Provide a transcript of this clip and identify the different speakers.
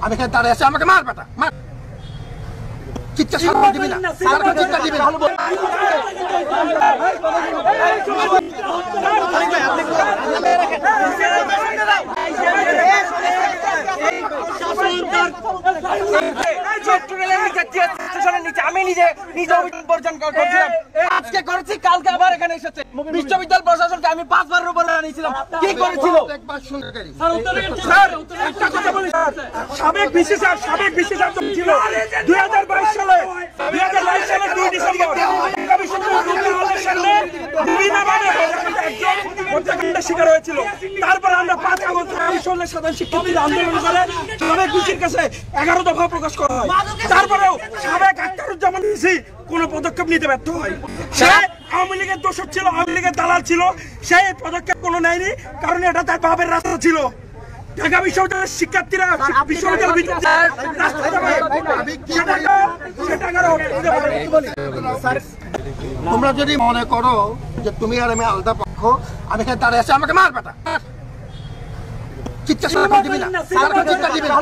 Speaker 1: আমি এখানে দাঁড়িয়ে আছি, আমাকে মার বেটা মার। চিৎকার সারা দিবি না, চিৎকার দিবি না।
Speaker 2: আমি নিজে বর্জন করছিলাম, আজকে করেছি, কালকে আবার এখানে এসেছে। বিশ্ববিদ্যালয় প্রশাসনকে আমি 5 বারের উপরে আনিয়েছিলাম, কি করেছিল?
Speaker 3: সাবেক বিসিসিআর ছিল 2022 সালে 2 ডিসেম্বর শিকার হয়েছিল। তারপরে আমরা 5 আগস্ট কমিশনের সাধারণ শিক্ষার্থীরা আন্দোলন করে সাবেক বিসির কাছে 11 দফা প্রকাশ করা হয়। তারপরেও সাবেক আখতারুজ্জামান বিসি কোনো পদক্ষেপ নিতে ব্যর্থ হয়। সে আওয়ামী লীগের দোষর ছিল, আওয়ামী লীগের দালাল ছিল, সেই পদক্ষেপ কোনো নেয়নি, কারণ এটা তার বাপের রাস্তা ছিল। ঢাকা বিশ্ববিদ্যালয়ের শিক্ষার্থীরা
Speaker 1: তোমরা যদি মনে করো যে তুমি আর আমি আলাদা পক্ষ, আমি এখানে দাঁড়িয়ে আছি, আমাকে মার বেটা মার। চিৎকার সারা দিবি না, চিৎকার দিবি না।